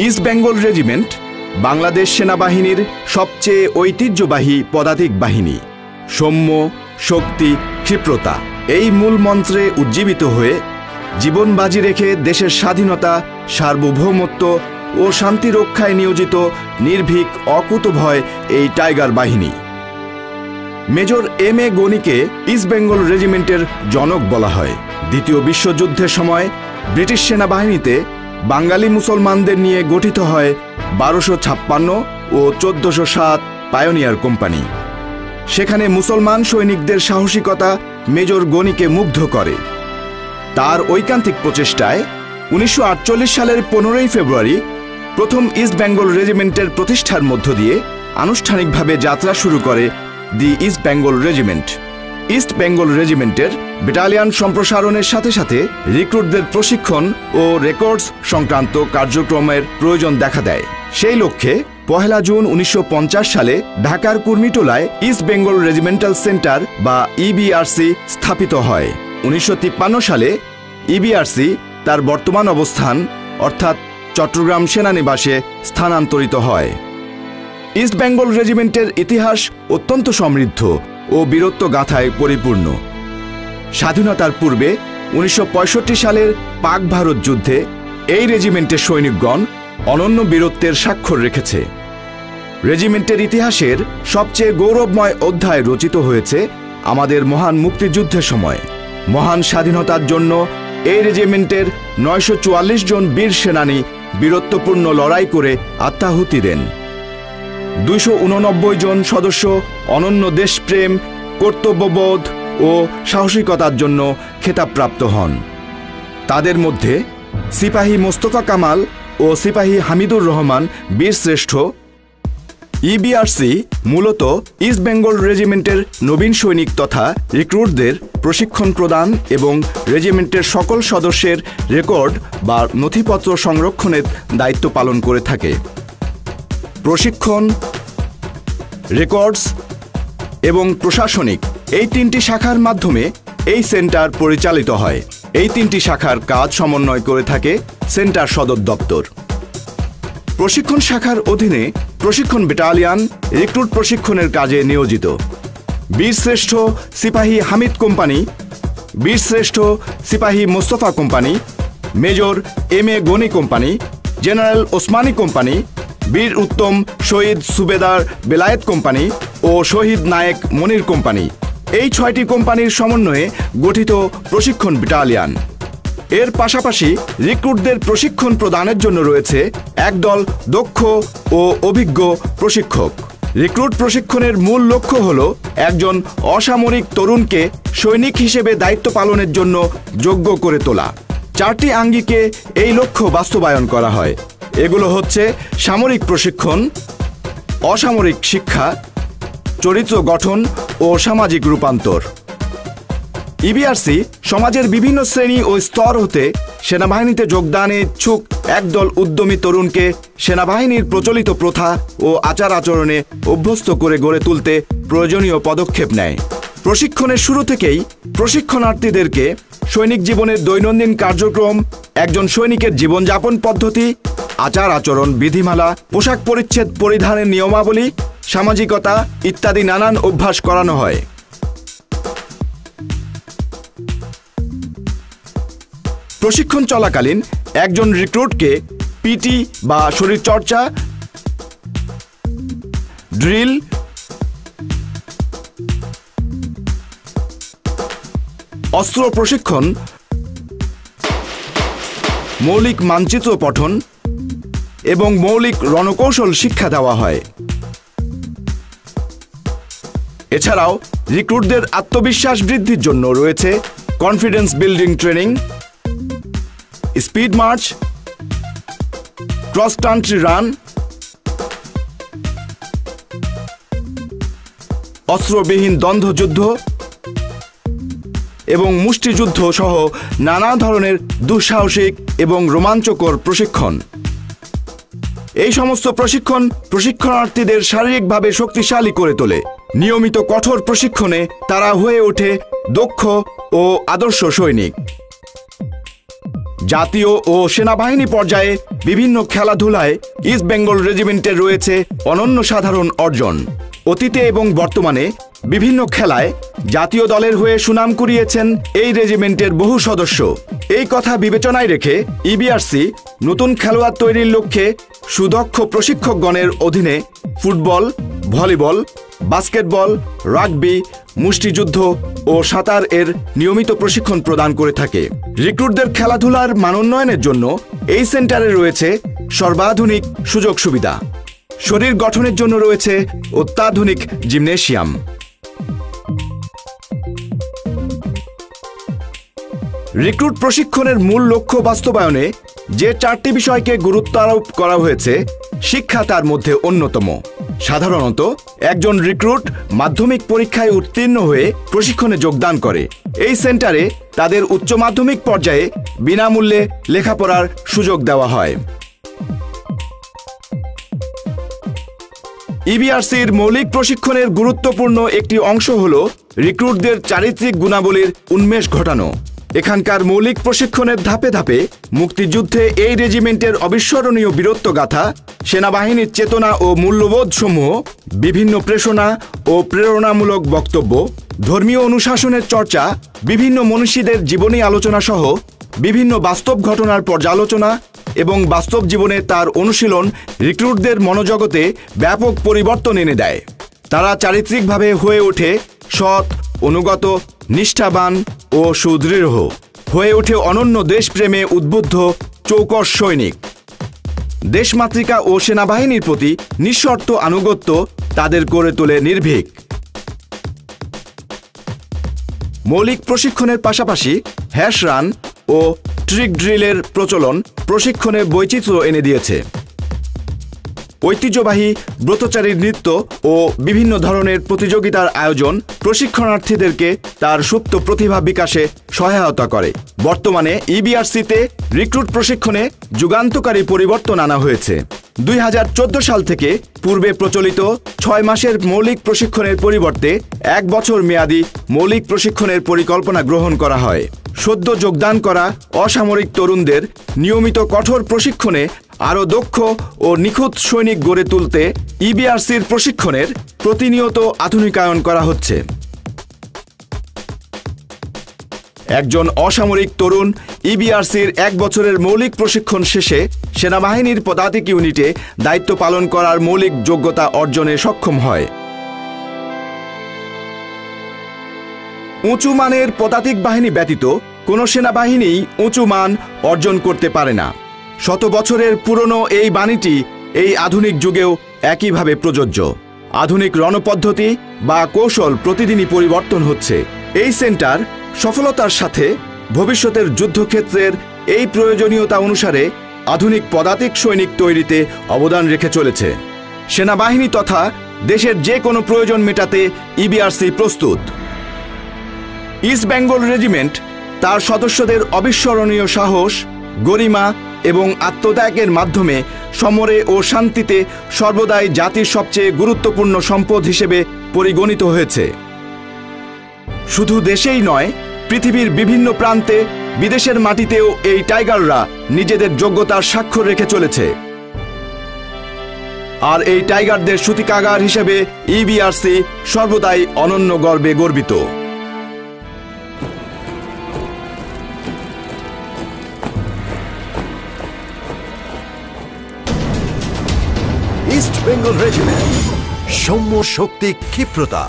East Bengal regiment Bangladesh সেনাবাহিনীর সবচেয়ে ঐতিহ্যবাহী পদাতিক বাহিনী। সৌম্য, শক্তি, ক্ষিপ্রতা এই মূল মন্ত্রে উজ্জীবিত হয়ে জীবন বাজি রেখে দেশের স্বাধীনতা, সার্বভৌমত্ব ও শান্তি রক্ষায় নিয়োজিত নির্ভীক অকুতভয় এই টাইগার বাহিনী। মেজর এম এ গনিকে ইস্ট বেঙ্গল রেজিমেন্টের জনক বলা হয়। দ্বিতীয় বিশ্বযুদ্ধের সময় ব্রিটিশ সেনাবাহিনীতে বাঙালি মুসলমানদের নিয়ে গঠিত হয় 1256 ও 1407 পায়োনিয়ার কোম্পানি। সেখানে মুসলমান সৈনিকদের সাহসিকতা মেজর গনিকে মুগ্ধ করে। তার ঐকান্তিক প্রচেষ্টায় 1948 সালের 15ই ফেব্রুয়ারি প্রথম ইস্ট বেঙ্গল রেজিমেন্টের প্রতিষ্ঠার মধ্য দিয়ে আনুষ্ঠানিকভাবে যাত্রা শুরু করে the East Bengal Regiment. East Bengal রেজিমেন্টের ব্যাটালিয়ন সম্প্রসারণের সাথে সাথে রিক্রুটদের প্রশিক্ষণ ও রেকর্ডস সংক্রান্ত কার্যক্রমের প্রয়োজন দেখা দেয়। সেই লক্ষ্যে 1 জুন 1950 সালে ঢাকার কুর্মিটোলায় ইস্ট বেঙ্গল রেজিমেন্টাল সেন্টার বা ইবিআরসি স্থাপিত হয়। 1953 সালে ইবিআরসি তার বর্তমান অবস্থান অর্থাৎ চট্টগ্রাম সেনানিবাসে স্থানান্তরিত হয়। ইস্ট বেঙ্গল রেজিমেন্টের ইতিহাস অত্যন্ত সমৃদ্ধ ও বীরত্ব গাথায় পরিপূর্ণ। স্বাধীনতার পূর্বে 1965 সালের পাক ভারত যুদ্ধে এই রেজিমেন্টের সৈনিকগণ অনন্য বীরত্বের স্বাক্ষর রেখেছে। রেজিমেন্টের ইতিহাসের সবচেয়ে গৌরবময় অধ্যায় রচিত হয়েছে আমাদের মহান মুক্তিযুদ্ধের সময়। মহান স্বাধীনতার জন্য এই রেজিমেন্টের 944 জন বীর সেনানী বীরত্বপূর্ণ লড়াই করে আত্মাহুতি দেন। 289 জন সদস্য অনন্য দেশপ্রেম, কর্তব্যবোধ ও সাহসিকতার জন্য খেতাবপ্রাপ্ত হন। তাদের মধ্যে সিপাহী মোস্তফা কামাল ও সিপাহী হামিদুর রহমান বীরশ্রেষ্ঠ। ইবিআরসি মূলত ইস্ট বেঙ্গল রেজিমেন্টের নবীন সৈনিক তথা রিক্রুটদের প্রশিক্ষণ প্রদান এবং রেজিমেন্টের সকল সদস্যের রেকর্ড বা নথিপত্র সংরক্ষণের দায়িত্ব পালন করে থাকে। প্রশিক্ষণ, রেকর্ডস এবং প্রশাসনিক এই 3টি শাখার মাধ্যমে এই সেন্টার পরিচালিত হয়। এই 3টি শাখার কাজ সমন্বয় করে থাকে সেন্টার সদর দপ্তর। প্রশিক্ষণ শাখার অধীনে প্রশিক্ষণ ব্যাটালিয়ন রিক্রুট প্রশিক্ষণের কাজে নিয়োজিত। বীরশ্রেষ্ঠ সিপাহী হামিদ কোম্পানি, বীরশ্রেষ্ঠ সিপাহী Mostafa company, major M A Gani company, general Osmani company, বীর উত্তম শহীদ সুবেদার বেলায়েত কোম্পানি ও শহীদ নায়েক মনির কোম্পানি এই 6টি কোম্পানির সমন্বয়ে গঠিত প্রশিক্ষণ ব্যাটালিয়ন। এর পাশাপাশি রিক্রুটদের প্রশিক্ষণ প্রদানের জন্য রয়েছে একদল দক্ষ ও অভিজ্ঞ প্রশিক্ষক। রিক্রুট প্রশিক্ষণের মূল লক্ষ্য হল একজন অসামরিক তরুণকে সৈনিক হিসেবে দায়িত্ব পালনের জন্য যোগ্য করে তোলা। 4টি আঙ্গিকে এই লক্ষ্য বাস্তবায়ন করা হয়। এগুলো হচ্ছে সামরিক প্রশিক্ষণ, অসামরিক শিক্ষা, চরিত্র গঠন ও সামাজিক রূপান্তর। ইবিআরসি সমাজের বিভিন্ন শ্রেণী ও স্তর হতে সেনাবাহিনীতে যোগদানে ইচ্ছুক একদল উদ্যমী তরুণকে সেনাবাহিনীর প্রচলিত প্রথা ও আচার আচরণে অভ্যস্ত করে গড়ে তুলতে প্রয়োজনীয় পদক্ষেপ নেয়। প্রশিক্ষণের শুরু থেকেই প্রশিক্ষণার্থীদেরকে সৈনিক জীবনের দৈনন্দিন কার্যক্রম, একজন সৈনিকের জীবনযাপন পদ্ধতি, আচার আচরণ, বিধিমালা, পোশাক পরিচ্ছদ পরিধানের নিয়মাবলী, সামাজিকতা ইত্যাদি নানান অভ্যাস করানো হয়। প্রশিক্ষণ চলাকালীন একজন রিক্রুটকে পিটি বা শরীরচর্চা, ড্রিল, অস্ত্র প্রশিক্ষণ, মৌলিক মানচিত্র পঠন এবং মৌলিক রণকৌশল শিক্ষা দেওয়া হয়। এছাড়াও রিক্রুটদের আত্মবিশ্বাস বৃদ্ধির জন্য রয়েছে confidence building training, speed march, cross country run, অস্ত্রবিহীন দ্বন্দ্বযুদ্ধ এবং মুষ্টিযুদ্ধ সহ নানা ধরনের দুঃসাহসিক এবং রোমাঞ্চকর প্রশিক্ষণ। এই সমস্ত প্রশিক্ষণ প্রশিক্ষণার্থীদের শারীরিকভাবে শক্তিশালী করে তোলে। নিয়মিত কঠোর প্রশিক্ষণে তারা হয়ে ওঠে দক্ষ ও আদর্শ সৈনিক। জাতীয় ও সেনাবাহিনী পর্যায়ে বিভিন্ন খেলাধুলায় ইস্ট বেঙ্গল রেজিমেন্টের রয়েছে অনন্য সাধারণ অর্জন। অতীতে এবং বর্তমানে বিভিন্ন খেলায় জাতীয় দলের হয়ে সুনাম কুড়িয়েছেন এই রেজিমেন্টের বহু সদস্য। এই কথা বিবেচনায় রেখে ইবিআরসি নতুন খেলোয়াড় তৈরির লক্ষ্যে সুদক্ষ প্রশিক্ষকগণের অধীনে ফুটবল, ভলিবল, বাস্কেটবল, রাগবি, মুষ্টিযুদ্ধ ও সাঁতার এর নিয়মিত প্রশিক্ষণ প্রদান করে থাকে। রিক্রুটদের খেলাধুলার মানোন্নয়নের জন্য এই সেন্টারে রয়েছে সর্বাধুনিক সুযোগ সুবিধা। শরীর গঠনের জন্য রয়েছে অত্যাধুনিক জিমনেশিয়াম। রিক্রুট প্রশিক্ষণের মূল লক্ষ্য বাস্তবায়নে যে 4টি বিষয়কে গুরুত্ব আরোপ করা হয়েছে, শিক্ষা তার মধ্যে অন্যতম। সাধারণত একজন রিক্রুট মাধ্যমিক পরীক্ষায় উত্তীর্ণ হয়ে প্রশিক্ষণে যোগদান করে। এই সেন্টারে তাদের উচ্চ মাধ্যমিক পর্যায়ে বিনামূল্যে লেখাপড়ার সুযোগ দেওয়া হয়। ইবিআরসির মৌলিক প্রশিক্ষণের গুরুত্বপূর্ণ একটি অংশ হল রিক্রুটদের চারিত্রিক গুণাবলীর উন্মেষ ঘটানো। এখানকার মৌলিক প্রশিক্ষণের ধাপে ধাপে মুক্তিযুদ্ধে এই রেজিমেন্টের অবিস্মরণীয় বীরত্বগাথা, সেনাবাহিনীর চেতনা ও মূল্যবোধ সমূহ, বিভিন্ন প্রেষণা ও প্রেরণামূলক বক্তব্য, ধর্মীয় অনুশাসনের চর্চা, বিভিন্ন মনীষীদের জীবনী আলোচনা সহ বিভিন্ন বাস্তব ঘটনার পর্যালোচনা এবং বাস্তব জীবনে তার অনুশীলন রিক্রুটদের মনোজগতে ব্যাপক পরিবর্তন এনে দেয়। তারা চারিত্রিকভাবে হয়ে ওঠে সৎ, অনুগত, নিষ্ঠাবান ও সুদৃঢ়, হয়ে ওঠে অনন্য দেশপ্রেমে উদ্বুদ্ধ চৌকস সৈনিক। দেশমাতৃকা ও সেনাবাহিনীর প্রতি নিঃশর্ত আনুগত্য তাদের করে তোলে নির্ভীক। মৌলিক প্রশিক্ষণের পাশাপাশি হ্যাশ রান ও ট্রিক ড্রিলের প্রচলন প্রশিক্ষণে বৈচিত্র্য এনে দিয়েছে। ঐতিহ্যবাহী ব্রতচারীর নৃত্য ও বিভিন্ন ধরনের প্রতিযোগিতার আয়োজন প্রশিক্ষণার্থীদেরকে তার সুপ্ত প্রতিভা বিকাশে সহায়তা করে। বর্তমানে ইবিআরসিতে রিক্রুট প্রশিক্ষণে যুগান্তকারী পরিবর্তন আনা হয়েছে। 2014 সাল থেকে পূর্বে প্রচলিত 6 মাসের মৌলিক প্রশিক্ষণের পরিবর্তে 1 বছর মেয়াদী মৌলিক প্রশিক্ষণের পরিকল্পনা গ্রহণ করা হয়। সদ্য যোগদান করা অসামরিক তরুণদের নিয়মিত কঠোর প্রশিক্ষণে আরও দক্ষ ও নিখুঁত সৈনিক গড়ে তুলতে ইবিআরসির প্রশিক্ষণের প্রতিনিয়ত আধুনিকায়ন করা হচ্ছে। একজন অসামরিক তরুণ ইবিআরসির 1 বছরের মৌলিক প্রশিক্ষণ শেষে সেনাবাহিনীর পদাতিক ইউনিটে দায়িত্ব পালন করার মৌলিক যোগ্যতা অর্জনে সক্ষম হয়। উঁচু মানের পদাতিক বাহিনী ব্যতীত কোনো সেনাবাহিনী উঁচু মান অর্জন করতে পারে না। শত বছরের পুরনো এই বাণীটি এই আধুনিক যুগেও একইভাবে প্রযোজ্য। আধুনিক রণপদ্ধতি বা কৌশল প্রতিদিনই পরিবর্তন হচ্ছে। এই সেন্টার সফলতার সাথে ভবিষ্যতের যুদ্ধক্ষেত্রের এই প্রয়োজনীয়তা অনুসারে আধুনিক পদাতিক সৈনিক তৈরিতে অবদান রেখে চলেছে। সেনাবাহিনী তথা দেশের যে কোনো প্রয়োজন মেটাতে ইবিআরসি প্রস্তুত। ইস্ট বেঙ্গল রেজিমেন্ট তার সদস্যদের অবিস্মরণীয় সাহস, গরিমা এবং আত্মত্যাগের মাধ্যমে সমরে ও শান্তিতে সর্বদাই জাতির সবচেয়ে গুরুত্বপূর্ণ সম্পদ হিসেবে পরিগণিত হয়েছে। শুধু দেশেই নয়, পৃথিবীর বিভিন্ন প্রান্তে বিদেশের মাটিতেও এই টাইগাররা নিজেদের যোগ্যতার স্বাক্ষর রেখে চলেছে। আর এই টাইগারদের সূতিকাগার হিসেবে ইবিআরসি সর্বদাই অনন্য গর্বে গর্বিত। ইস্ট বেঙ্গল রেজিমেন্ট, সৌম্য শক্তি, ক্ষিপ্রতা।